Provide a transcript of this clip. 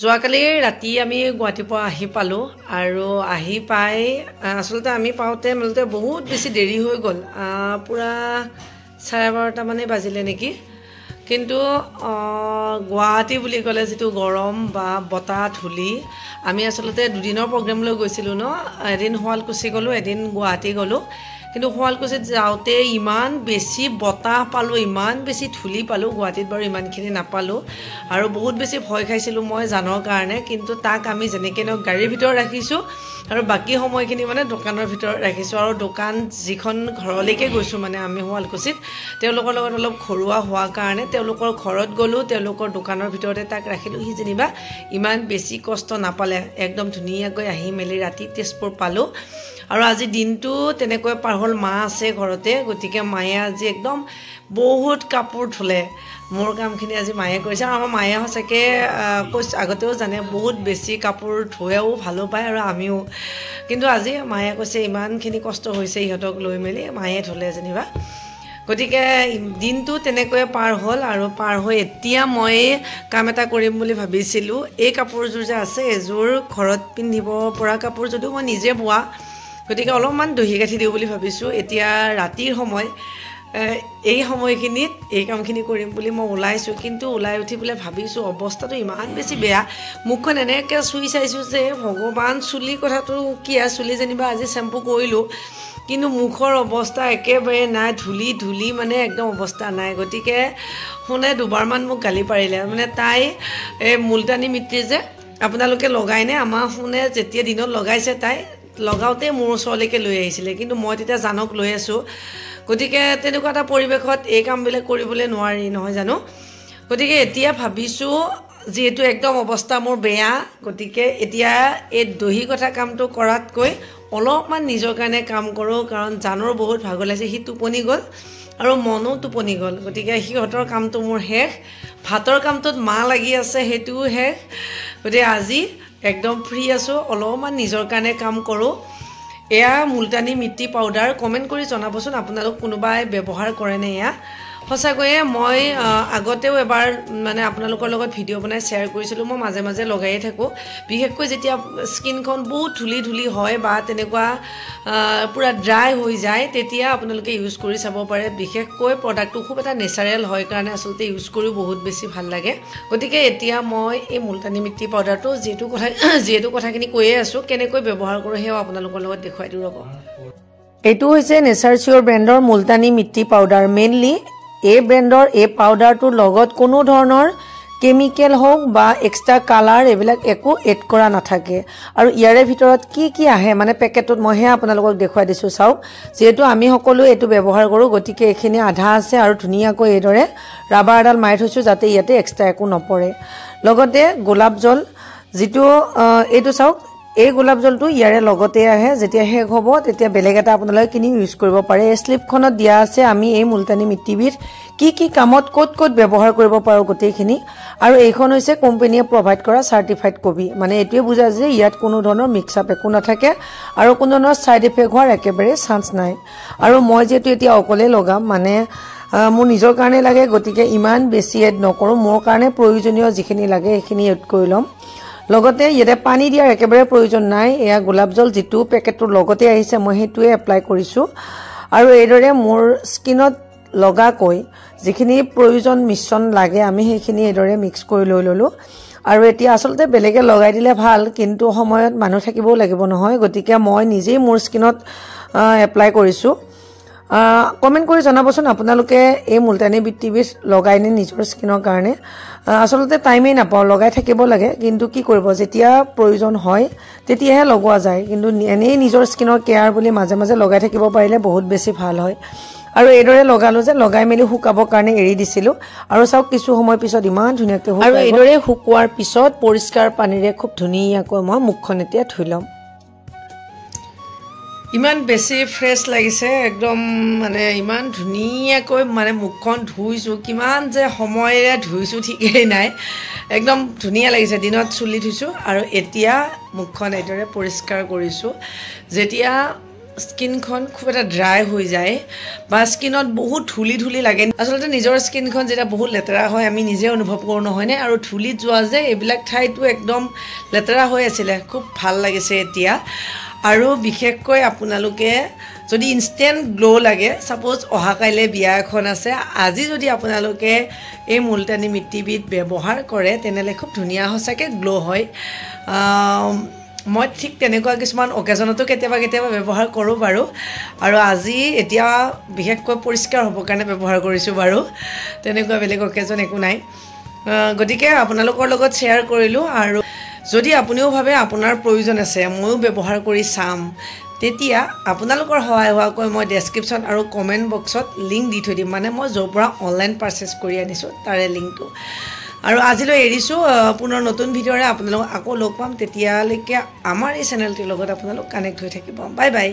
যোৱাকালি ৰাতি আমি গুৱাহাটীৰ পৰা আহি পালোঁ আৰু আহি পাই আচলতে আমি পাওঁতে মেলোতে বহুত বেছি দেৰি হৈ গ'ল পুৰা 12:30 মানে বাজিলে নেকি কিন্তু গুৱাহাটী বুলি ক'লে যেটো গৰম বা বতাহ ধুলি আমি আচলতে দুদিনৰ প্ৰগ্ৰাম লৈ গৈছিলোঁ ন এদিন শুৱালকুছি গ'লোঁ এদিন গুৱাহাটী গ'লোঁ কিন্তু শুৱালকুছিত যাওঁতে ইমান বেছি বতাহ পালোঁ ইমান বেছি ধুলি পালোঁ গুৱাহাটীত বাৰু ইমানখিনি নাপালোঁ আৰু বহুত বেছি ভয় খাইছিলোঁ মই জানৰ কাৰণে কিন্তু তাক আমি যেনেকৈ ন গাড়ীৰ ভিতৰত ৰাখিছোঁ আৰু বাকি সময়খিনি মানে দোকানৰ ভিতৰত ৰাখিছোঁ আৰু দোকান যিখন ঘৰলৈকে গৈছোঁ মানে আমি শুৱালকুছিত তেওঁলোকৰ লগত অলপ ঘৰুৱা হোৱাৰ কাৰণে তেওঁলোকৰ ঘৰত গ'লোঁ তেওঁলোকৰ দোকানৰ ভিতৰতে তাক ৰাখিলোঁ সি যেনিবা ইমান বেছি কষ্ট নাপালে একদম ধুনীয়াকৈ আহি মেলি ৰাতি তেজপুৰ পালোঁ আৰু আজি দিনটো তেনেকৈ পাৰ হ'ল মা আছে ঘৰতে গতিকে মায়ে আজি একদম বহুত কাপোৰ ধুলে মোৰ কামখিনি আজি মায়ে কৰিছে আৰু আমাৰ মায়ে সঁচাকৈ কৈছে আগতেও জানে বহুত বেছি কাপোৰ ধুৱেও ভালো পায় আৰু আমিও কিন্তু আজি মায়ে কৈছে ইমানখিনি কষ্ট হৈছে ইহঁতক লৈ মেলি মায়ে ধুলে যেনিবা গতিকে দিনটো তেনেকৈ পাৰ হ'ল আৰু পাৰ হৈ এতিয়া মই কাম এটা কৰিম বুলি ভাবিছিলোঁ এই কাপোৰযোৰ যে আছে এযোৰ ঘৰত পিন্ধিব পৰা কাপোৰ যদিও মই নিজে বোৱা গতিকে অলপমান দহি গাঁঠি দিওঁ বুলি ভাবিছোঁ এতিয়া ৰাতিৰ সময় এই সময়খিনিত এই কামখিনি কৰিম বুলি মই ওলাইছোঁ কিন্তু ওলাই উঠি পেলাই ভাবিছোঁ অৱস্থাটো ইমান বেছি বেয়া মুখখন এনেকৈ চুই চাইছোঁ যে ভগৱান চুলি কথাটো কি চুলি যেনিবা আজি চেম্পু কৰিলোঁ কিন্তু মুখৰ অৱস্থা একেবাৰে নাই ধুলি মানে একদম অৱস্থা নাই গতিকে শুনে দুবাৰমান মোক গালি পাৰিলে মানে তাই এই মুলতানী মিট্টি যে আপোনালোকে লগাইনে আমাৰ শুনে যেতিয়া দিনত লগাইছে তাই লগাওঁতে মোৰ ওচৰলৈকে লৈ আহিছিলে কিন্তু মই তেতিয়া জানক লৈ আছোঁ গতিকে তেনেকুৱা এটা পৰিৱেশত এই কামবিলাক কৰিবলৈ নোৱাৰি নহয় জানো গতিকে এতিয়া ভাবিছোঁ যিহেতু একদম অৱস্থা মোৰ বেয়া গতিকে এতিয়া এই দহি কথা কামটো কৰাতকৈ অলপমান নিজৰ কাৰণে কাম কৰোঁ কাৰণ জানৰ বহুত ভাগৰ লাগিছে সি টোপনি গ'ল আৰু মনো টোপনি গ'ল গতিকে সিহঁতৰ কামটো মোৰ শেষ ভাতৰ কামটোত মা লাগি আছে সেইটোও শেষ গতিকে আজি একদম ফ্ৰী আছোঁ অলপমান নিজৰ কাৰণে কাম কৰোঁ এয়া মুলতানী মিট্টি পাউডাৰ কমেণ্ট কৰি জনাবচোন আপোনালোক কোনোবাই ব্যৱহাৰ কৰেনে এয়া সঁচাকৈয়ে মই আগতেও এবাৰ মানে আপোনালোকৰ লগত ভিডিঅ' বনাই শ্বেয়াৰ কৰিছিলোঁ মই মাজে মাজে লগায়ে থাকোঁ বিশেষকৈ যেতিয়া স্কিনখন বহুত ধুলি হয় বা তেনেকুৱা পুৰা ড্ৰাই হৈ যায় তেতিয়া আপোনালোকে ইউজ কৰি চাব পাৰে বিশেষকৈ প্ৰডাক্টটো খুব এটা নেচাৰেল হয় কাৰণে আচলতে ইউজ কৰিও বহুত বেছি ভাল লাগে গতিকে এতিয়া মই এই মুলতানী মিট্টি পাউডাৰটো যিহেতু কথাখিনি কৈয়ে আছোঁ কেনেকৈ ব্যৱহাৰ কৰোঁ সেয়াও আপোনালোকৰ লগত দেখুৱাই দিওঁ ৰ'ব এইটো হৈছে নেচাৰ চিয়'ৰ ব্ৰেণ্ডৰ মুলতানী মিট্টি পাউডাৰ মেইনলি এই ব্ৰেণ্ডৰ এই পাউডাৰটোৰ লগত কোনো ধৰণৰ কেমিকেল হওক বা এক্সট্ৰা কালাৰ এইবিলাক একো এড কৰা নাথাকে আৰু ইয়াৰে ভিতৰত কি আহে মানে পেকেটত মইহে আপোনালোকক দেখুৱাই দিছোঁ চাওক যিহেতু আমি সকলো এইটো ব্যৱহাৰ কৰোঁ গতিকে এইখিনি আধা আছে আৰু ধুনীয়াকৈ এইদৰে ৰাবাৰ এডাল মাৰি থৈছোঁ যাতে ইয়াতে এক্সট্ৰা একো নপৰে লগতে গোলাপ জল যিটো এইটো চাওক এই গোলাপ জলটো ইয়াৰে লগতে আহে যেতিয়া শেষ হ'ব তেতিয়া বেলেগ এটা আপোনালোকে কিনি ইউজ কৰিব পাৰে এই স্লিপখনত দিয়া আছে আমি এই মুলতানী মিট্টিবিধ কি কামত ক'ত ব্যৱহাৰ কৰিব পাৰোঁ গোটেইখিনি আৰু এইখন হৈছে কোম্পানীয়ে প্ৰভাইড কৰা চাৰ্টিফাইড কপি মানে এইটোৱে বুজায় যে ইয়াত কোনো ধৰণৰ মিক্স আপ একো নাথাকে আৰু কোনো ধৰণৰ ছাইড ইফেক্ট হোৱাৰ একেবাৰে চান্স নাই আৰু মই যিহেতু এতিয়া অকলে লগাম মানে মোৰ নিজৰ কাৰণে লাগে গতিকে ইমান বেছি এড নকৰোঁ মোৰ কাৰণে প্ৰয়োজনীয় যিখিনি লাগে সেইখিনি এড কৰি ল'ম লগতে ইয়াতে পানী দিয়াৰ একেবাৰে প্ৰয়োজন নাই এয়া গোলাপ জল যিটো পেকেটটোৰ লগতে আহিছে মই সেইটোৱে এপ্লাই কৰিছোঁ আৰু এইদৰে মোৰ স্কিনত লগাকৈ যিখিনি প্ৰয়োজন মিশ্ৰণ লাগে আমি সেইখিনি এইদৰে মিক্স কৰি লৈ ল'লোঁ আৰু এতিয়া আচলতে বেলেগে লগাই দিলে ভাল কিন্তু সময়ত মানুহ থাকিবও লাগিব নহয় গতিকে মই নিজেই মোৰ স্কিনত এপ্লাই কৰিছোঁ কমেণ্ট কৰি জনাবচোন আপোনালোকে এই মুলতানী মিট্টিবিধ লগাইনে নিজৰ স্কিনৰ কাৰণে আচলতে টাইমেই নাপাওঁ লগাই থাকিব লাগে কিন্তু কি কৰিব যেতিয়া প্ৰয়োজন হয় তেতিয়াহে লগোৱা যায় কিন্তু এনেই নিজৰ স্কিনৰ কেয়াৰ বুলি মাজে মাজে লগাই থাকিব পাৰিলে বহুত বেছি ভাল হয় আৰু এইদৰে লগালোঁ যে লগাই মেলি শুকাবৰ কাৰণে এৰি দিছিলোঁ আৰু চাওক কিছু সময় পিছত ইমান ধুনীয়াকৈ আৰু এইদৰে শুকোৱাৰ পিছত পৰিষ্কাৰ পানীৰে খুব ধুনীয়াকৈ মই মুখখন এতিয়া ধুই ল'ম ইমান বেছি ফ্ৰেছ লাগিছে একদম মানে ইমান ধুনীয়াকৈ মানে মুখখন ধুইছোঁ কিমান যে সময়েৰে ধুইছোঁ ঠিকেই নাই একদম ধুনীয়া লাগিছে দিনত চুলি ধুইছোঁ আৰু এতিয়া মুখখন এইদৰে পৰিষ্কাৰ কৰিছোঁ যেতিয়া স্কিনখন খুব এটা ড্ৰাই হৈ যায় বা স্কিনত বহুত ধূলি লাগে আচলতে নিজৰ স্কিনখন যেতিয়া বহুত লেতেৰা হয় আমি নিজে অনুভৱ কৰোঁ নহয়নে আৰু ধূলিত যোৱা যে এইবিলাক ঠাইটো একদম লেতেৰা হৈ আছিলে খুব ভাল লাগিছে এতিয়া আৰু বিশেষকৈ আপোনালোকে যদি ইনষ্টেণ্ট গ্লো লাগে সাপোজ অহা কাইলে বিয়া এখন আছে আজি যদি আপোনালোকে এই মুলতানি মিট্টিবিধ ব্যৱহাৰ কৰে তেনেলে খুব ধুনীয়া হসাকে গ্লো হয় মই ঠিক তেনেকুৱা কিছুমান অকেজনতো কেতিয়াবা ব্যৱহাৰ কৰোঁ বাৰু আৰু আজি এতিয়া বিশেষকৈ পৰিষ্কাৰ হ'ব কাৰণে ব্যৱহাৰ কৰিছোঁ বাৰু তেনেকুৱা বেলেগ অকেজন একো নাই গতিকে আপোনালোকৰ লগত শ্বেয়াৰ কৰিলোঁ আৰু যদি আপুনিও ভাবে আপোনাৰ প্ৰয়োজন আছে ময়ো ব্যৱহাৰ কৰি চাম তেতিয়া আপোনালোকৰ সহায় হোৱাকৈ মই ডেসক্ৰিপচন আৰু কমেন্ট বক্সত লিংক দি থৈ দিম মানে মই য'ৰ পৰা অনলাইন পাৰচেজ কৰি আনিছোঁ তাৰে লিংকটো আৰু আজিলৈ এৰিছোঁ পুনৰ নতুন ভিডিঅ'ৰে আপোনালোক আকৌ লগ পাম তেতিয়ালৈকে আমাৰ এই চেনেলটিৰ লগত আপোনালোক কানেক্ট হৈ থাকিব বাই বাই